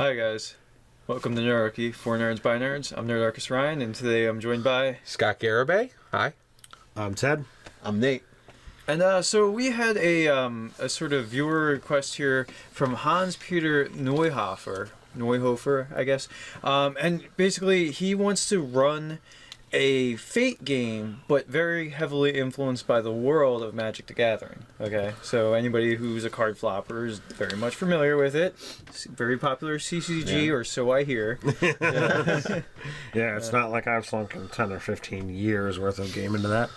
Hi guys, welcome to Nerdarchy, for nerds by nerds. I'm Nerdarchy Ryan, and today I'm joined by Scott Garibay. Hi. I'm Ted. I'm Nate. And so we had a sort of viewer request here from Hans-Peter Neuhofer, I guess. And basically he wants to run a Fate game, but very heavily influenced by the world of Magic the Gathering. Okay, so anybody who's a card flopper is very much familiar with it. It's very popular CCG, or so I hear. Yeah, it's not like I've sunk 10 or 15 years worth of game into that.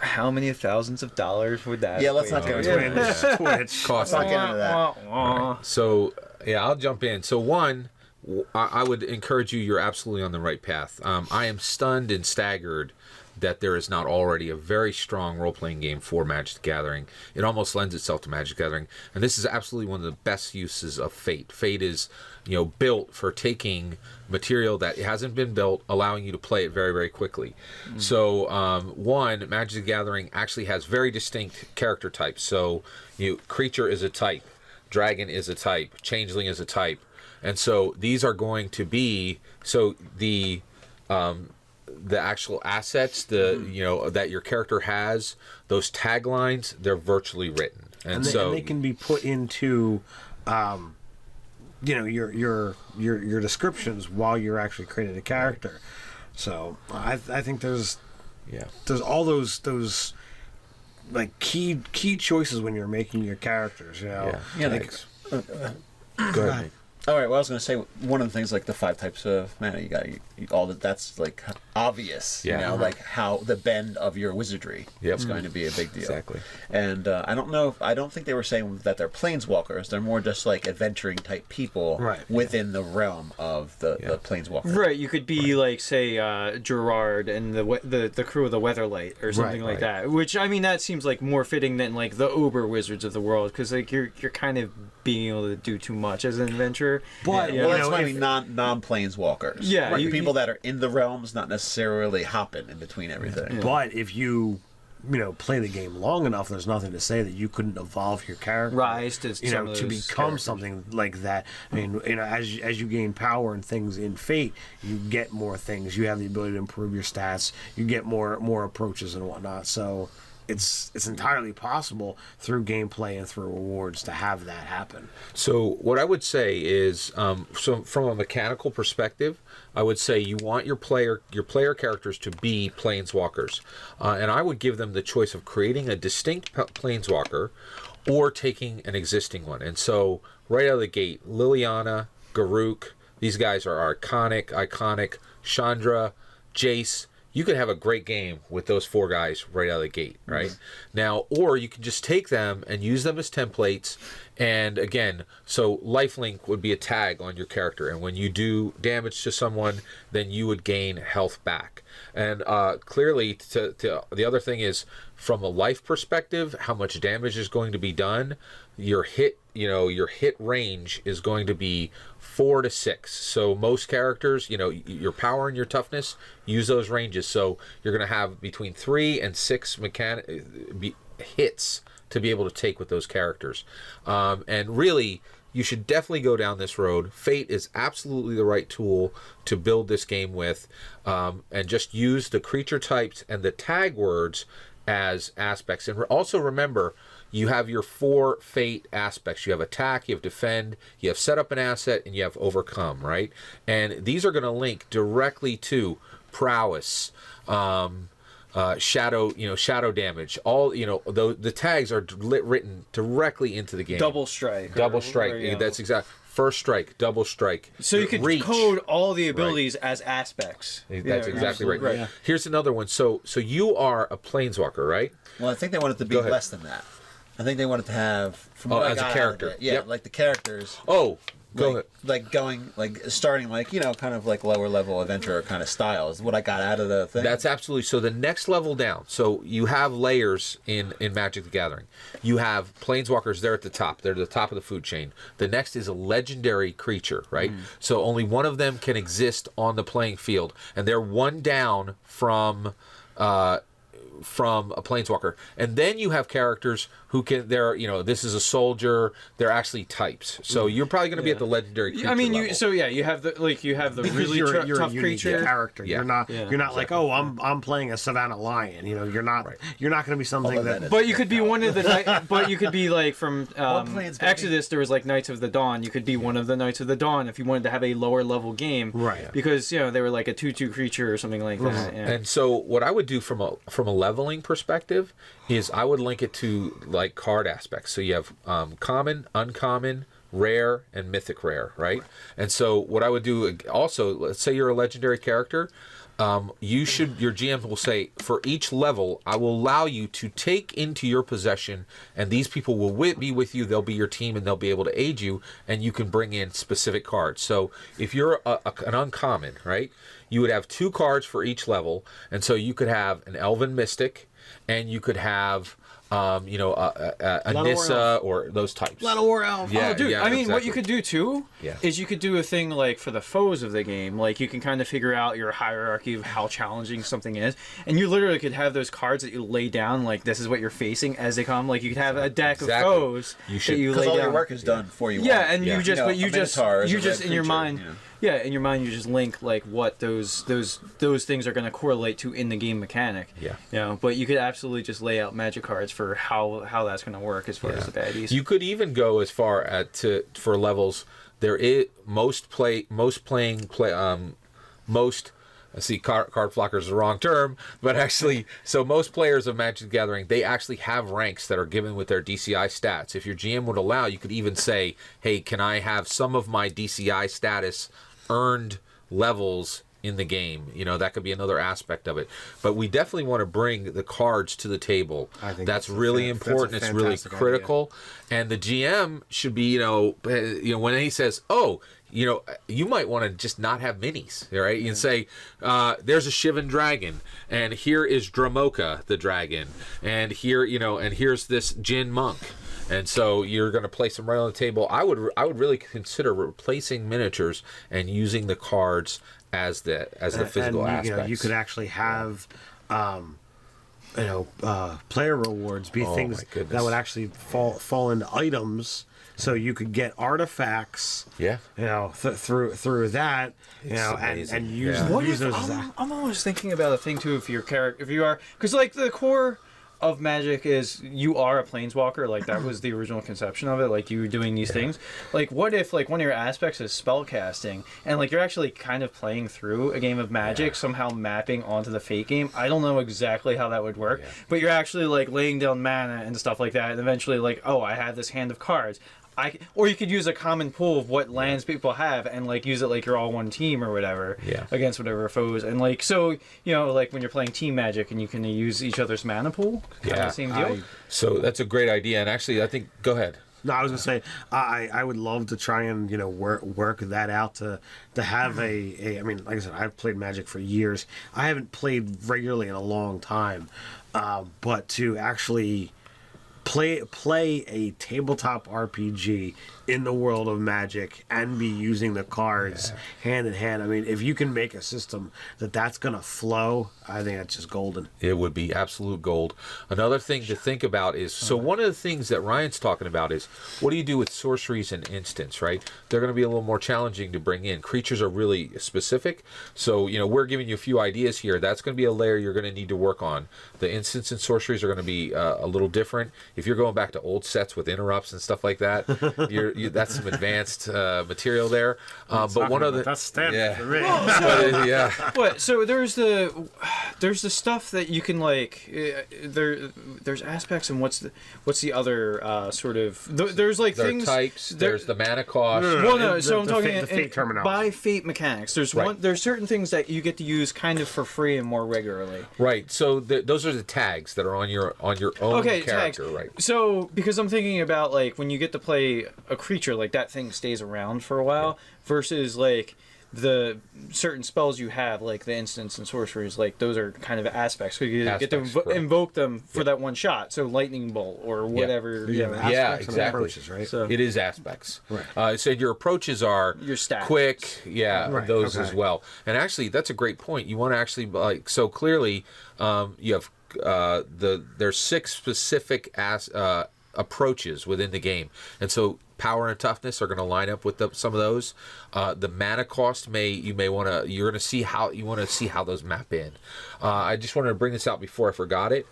How many thousands of dollars would that? Yeah, let's not get into it. Twitch. Cost. Let's not get into that. Right. So, yeah, I'll jump in. So, one, I would encourage you, you're absolutely on the right path. I am stunned and staggered that there is not already a very strong role-playing game for Magic the Gathering. It almost lends itself to Magic the Gathering. And this is absolutely one of the best uses of Fate. Fate is, built for taking material that hasn't been built, allowing you to play it very, very quickly. So, one, Magic the Gathering actually has very distinct character types. So, creature is a type, dragon is a type, changeling is a type. And so these are going to be the actual assets, that your character has, those taglines, they're virtually written, and they can be put into, your descriptions while you're actually creating a character. So I think there's all those like key choices when you're making your characters. Yeah. Go ahead, Nate. All right. Well, I was going to say one of the things, like the 5 types of mana. You got all that. That's like obvious. Yeah. Like how the bend of your wizardry is going to be a big deal. Exactly. And I don't think they were saying that they're planeswalkers. They're more just like adventuring type people within the realm of the planeswalker. Right. You could be like, say, Gerard and the crew of the Weatherlight or something like that. Which, I mean, that seems like more fitting than like the Uber wizards of the world, because like you're kind of being able to do too much as an adventurer. But that's why I mean non-planeswalkers. Yeah, like people that are in the realms, not necessarily hopping in between everything. Yeah. But if you play the game long enough, there's nothing to say that you couldn't evolve your character, rise to to become something like that. I mean, as you gain power and things in Fate, you get more things. You have the ability to improve your stats. You get more approaches and whatnot. So it's entirely possible through gameplay and through rewards to have that happen. So what I would say is, so from a mechanical perspective, I would say you want your player characters to be planeswalkers, and I would give them the choice of creating a distinct planeswalker or taking an existing one. And so right out of the gate, Liliana, Garruk, these guys are iconic. Chandra, Jace. You could have a great game with those 4 guys right out of the gate, right? Now, or you can just take them and use them as templates. And again, so lifelink would be a tag on your character. And when you do damage to someone, then you would gain health back. And clearly, to the other thing is, from a life perspective, how much damage is going to be done. Your hit range is going to be 4 to 6. So most characters, your power and your toughness, use those ranges. So you're going to have between 3 and 6 hits to be able to take with those characters. And really, you should definitely go down this road. Fate is absolutely the right tool to build this game with, and just use the creature types and the tag words as aspects. And also remember, you have your 4 Fate aspects. You have attack, you have defend, you have set up an asset, and you have overcome, right? And these are going to link directly to prowess, shadow damage. All the tags are written directly into the game. Double strike. That's exactly. First strike, double strike. So you could code all the abilities as aspects. That's exactly right. Yeah. Here's another one. So you are a planeswalker, right? Well, I think they want it to be less than that. I think they want it to have from what I as got a character. like the characters. Oh, go ahead. Starting kind of like lower level adventurer kind of style is what I got out of the thing. That's absolutely. So the next level down. So you have layers in Magic the Gathering. You have planeswalkers. They're at the top. They're at the top of the food chain. The next is a legendary creature, right? So only one of them can exist on the playing field, and they're one down from from a planeswalker, and then you have characters who can. They're this is a soldier. They're actually types. So you're probably going to be at the legendary creature level. you have the Because really you're tough a unique creature. character. Yeah. You're not like, oh, I'm playing a Savannah Lion. You're not you're not going to be something that. But you could be one of the but you could be like from planes, baby? Exodus. There was like Knights of the Dawn. You could be one of the Knights of the Dawn if you wanted to have a lower level game, Right. Because they were like a 2/2 creature or something like that. Yeah. And so what I would do from a leveling perspective is I would link it to like card aspects. So you have common, uncommon, rare, and mythic rare, right? And so what I would do also, let's say you're a legendary character, your GM will say, for each level, I will allow you to take into your possession, and these people will be with you, they'll be your team, and they'll be able to aid you, and you can bring in specific cards. So if you're an uncommon, right, you would have 2 cards for each level, and so you could have an Elven Mystic, and you could have a Nissa or those types. Lot of War Elf. Yeah, Oh, dude, yeah, I mean, what exactly. you could do too Yeah. is you could do a thing like for the foes of the game. Like you can kind of figure out your hierarchy of how challenging something is, and you literally could have those cards that you lay down. Like this is what you're facing as they come. Like you could have a deck of foes that you Because lay all down. your work is done for you. Yeah, and Yeah. you just, You know, but you a just, Minotaur is you a just red in your creature, mind, you know. yeah, in your mind you just link like what those things are going to correlate to in the game mechanic. Yeah. But you could absolutely just lay out magic cards for how that's going to work as far as the baddies. You could even go as far for levels. There is most I see card flocker is the wrong term, but actually, so most players of Magic the Gathering, they actually have ranks that are given with their DCI stats. If your GM would allow, you could even say, hey, can I have some of my DCI status earned levels in the game? That could be another aspect of it. But we definitely want to bring the cards to the table. I think that's that's really a important. It's really fantastic critical. And the GM should be, when he says, oh, you might want to just not have minis, right? You can say, there's a Shivan dragon, and here is Dramoka the dragon, and here, and here's this Jin monk. And so you're going to place them right on the table. I would really consider replacing miniatures and using the cards as the physical aspects. You could actually have player rewards be things my goodness. that would actually fall into items, so you could get artifacts. Yeah. Through that, amazing. and use Yeah. What use if, those. I'm almost thinking about a thing too. If you are, because like the core of Magic is you are a planeswalker. Like that was the original conception of it. Like you were doing these things. Like what if like one of your aspects is spellcasting, and like you're actually kind of playing through a game of Magic, somehow mapping onto the Fate game. I don't know exactly how that would work, but you're actually like laying down mana and stuff like that, and eventually like, oh, I have this hand of cards. Or you could use a common pool of what lands people have and like use it like you're all one team or whatever against whatever foes, and like so like when you're playing team Magic and you can use each other's mana pool, kind of the same deal. So that's a great idea, and actually I think go ahead. No, I was gonna say I would love to try and work that out to have I mean, like I said, I've played Magic for years. I haven't played regularly in a long time, but to actually play a tabletop RPG in the world of Magic and be using the cards hand in hand. I mean, if you can make a system that's gonna flow, I think that's just golden. It would be absolute gold. Another thing to think about is, so one of the things that Ryan's talking about is, what do you do with sorceries and instants, right? They're going to be a little more challenging to bring in. Creatures are really specific. So, we're giving you a few ideas here. That's going to be a layer you're going to need to work on. The instants and sorceries are going to be a little different. If you're going back to old sets with interrupts and stuff like that, that's some advanced material there. But one of the... That's standard for me. What? So there's the stuff that you can like. There's aspects, and what's the other sort of? There's like there things. Are types. There's the mana cost. Well, no. So I'm the talking fate terminology. by fate mechanics. There's There's certain things that you get to use kind of for free and more regularly. Right. So those are the tags that are on your own character. Tags. Right. So because I'm thinking about like when you get to play a creature, like that thing stays around for a while, versus like the certain spells you have, like the instants and sorceries, like those are kind of aspects. So you get to invoke them for that one shot. So lightning bolt or whatever. Yeah, exactly. Approaches, right? So it is aspects. Right. So your approaches are your stats. quick, those okay. as well. And actually, that's a great point. You want to actually so clearly you have there's 6 specific approaches within the game, and so power and toughness are going to line up with some of those. The mana cost you're going to see how those map in. I just wanted to bring this out before I forgot it.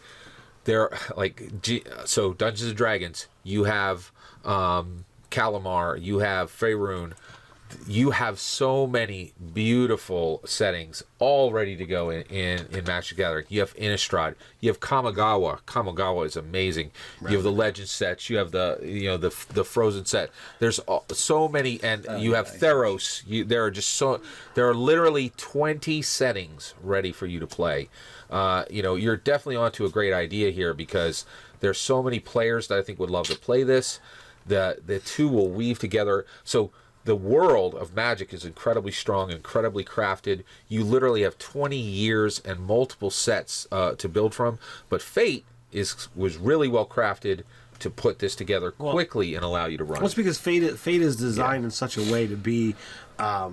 There, so Dungeons and Dragons, you have Kalamar, you have Faerun. You have so many beautiful settings all ready to go in Magic the Gathering. You have Innistrad. You have Kamigawa. Kamigawa is amazing. Right. You have the Legend sets. You have the Frozen set. There's so many, and you have Theros. There are literally 20 settings ready for you to play. You're definitely onto a great idea here because there's so many players that I think would love to play this. The two will weave together. So the world of Magic is incredibly strong, incredibly crafted. You literally have 20 years and multiple sets to build from. But Fate was really well crafted to put this together quickly and allow you to run. Well, it's because Fate is designed in such a way to be, a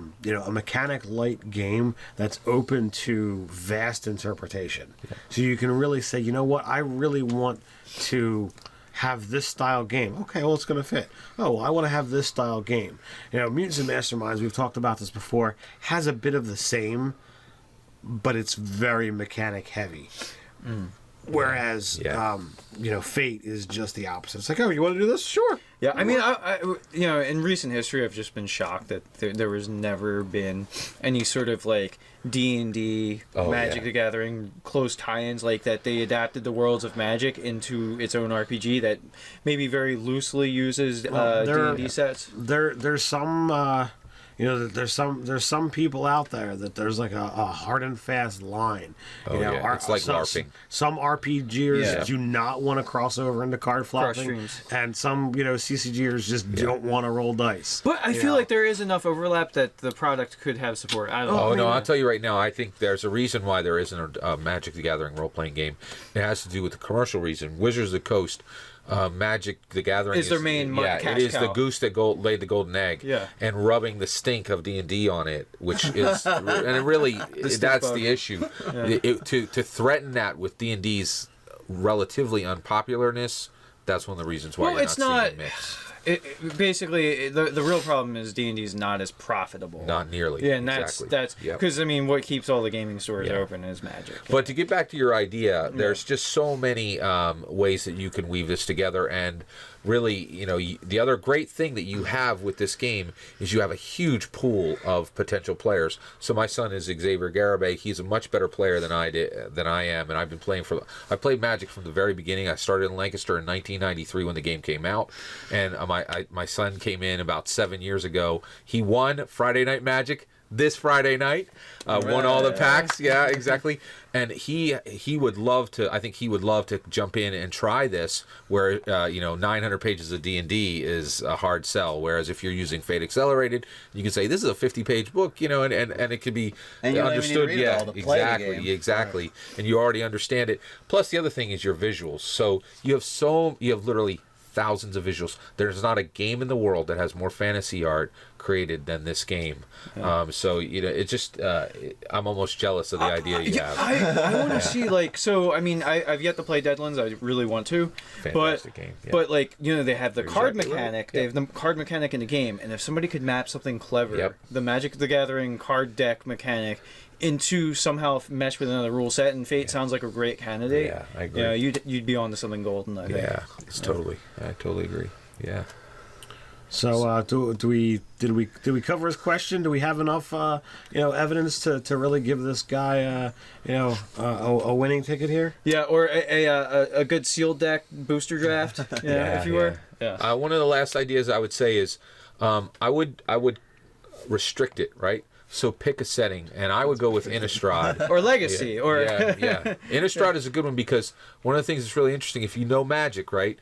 mechanic light game that's open to vast interpretation. Yeah. So you can really say, you know what, I really want to have this style game. Okay, well, it's going to fit. Oh, well, I want to have this style game. Mutants and Masterminds, we've talked about this before, has a bit of the same, but it's very mechanic heavy. Whereas, Fate is just the opposite. It's like, oh, you want to do this? Sure. Yeah, I mean, I in recent history, I've just been shocked that there was never been any sort of like D&D, Magic the Gathering, close tie-ins like that. They adapted the worlds of Magic into its own RPG that maybe very loosely uses D&D sets. There's some. There's some people out there that there's like a hard and fast line. It's like LARPing. Some RPGers do not want to cross over into card flopping, streams. And some CCGers just don't want to roll dice. But I feel like there is enough overlap that the product could have support. I don't know. No, I'll tell you right now. I think there's a reason why there isn't a Magic the Gathering role-playing game. It has to do with the commercial reason. Wizards of the Coast. Magic the Gathering is their main cash it is cow. The goose that laid the golden egg, and rubbing the stink of D&D on it, which is and it really that's the issue. To threaten that with D&D's relatively unpopularness, that's one of the reasons why you're not seeing a mix. Basically, the real problem is D&D is not as profitable. Not nearly. Yeah, and that's because what keeps all the gaming stores open is Magic. But to get back to your idea, there's just so many ways that you can weave this together, and really, the other great thing that you have with this game is you have a huge pool of potential players. So my son is Xavier Garibay. He's a much better player than I am, and I've been playing I played Magic from the very beginning. I started in Lancaster in 1993 when the game came out, and my son came in about 7 years ago. He won Friday Night Magic this Friday night, won all the packs. Yeah, exactly. And he would love to. I think he would love to jump in and try this. Where 900 pages of D&D is a hard sell. Whereas if you're using Fate Accelerated, you can say this is a 50-page book, and it could be understood. Exactly. And you already understand it. Plus, the other thing is your visuals. So you have literally thousands of visuals. There's not a game in the world that has more fantasy art created than this game. So it's just I'm almost jealous of the idea you have. I want to see I've yet to play Deadlands. I really want to. Fantastic game. Yeah. But they have the card mechanic. They have the card mechanic in the game, and if somebody could map something clever, the Magic the Gathering card deck mechanic into somehow mesh with another rule set, and Fate sounds like a great candidate. Yeah, I agree. You'd be onto something golden, I think. Yeah, I totally agree. Yeah. So did we cover his question? Do we have enough evidence to really give this guy a winning ticket here? Yeah, or a good sealed deck booster draft. If you were. Yeah. One of the last ideas I would say is I would restrict it, right? So pick a setting, and I would go with Innistrad. Or Legacy. Innistrad is a good one because one of the things that's really interesting, if you know Magic, right?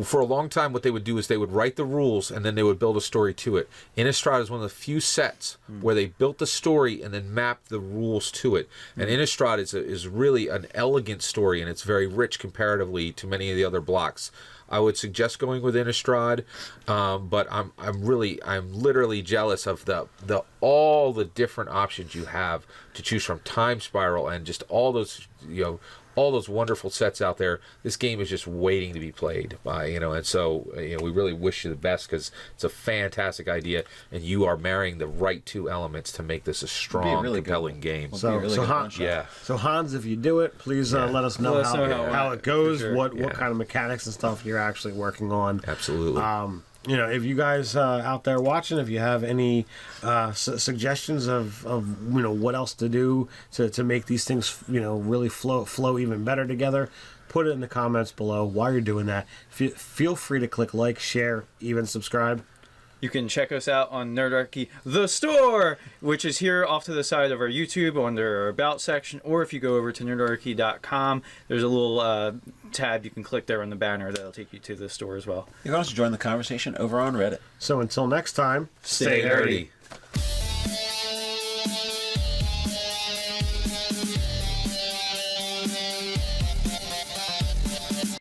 For a long time, what they would do is they would write the rules, and then they would build a story to it. Innistrad is one of the few sets where they built the story and then mapped the rules to it. And Innistrad is really an elegant story, and it's very rich comparatively to many of the other blocks. I would suggest going with Innistrad, but I'm literally jealous of the all the different options you have to choose from. Time Spiral and just all those all those wonderful sets out there. This game is just waiting to be played by, and so we really wish you the best, because it's a fantastic idea, and you are marrying the right two elements to make this a strong, really compelling game. So Hans, So Hans, if you do it, please let us know how it goes, sure. what kind of mechanics and stuff you're actually working on. Absolutely. If you guys out there watching, if you have any suggestions of what else to do to make these things really flow even better together, put it in the comments below. While you're doing that, feel free to click like, share, even subscribe. You can check us out on Nerdarchy, the store, which is here off to the side of our YouTube under our About section, or if you go over to nerdarchy.com, there's a little tab you can click there on the banner that'll take you to the store as well. You can also join the conversation over on Reddit. So until next time, Stay nerdy.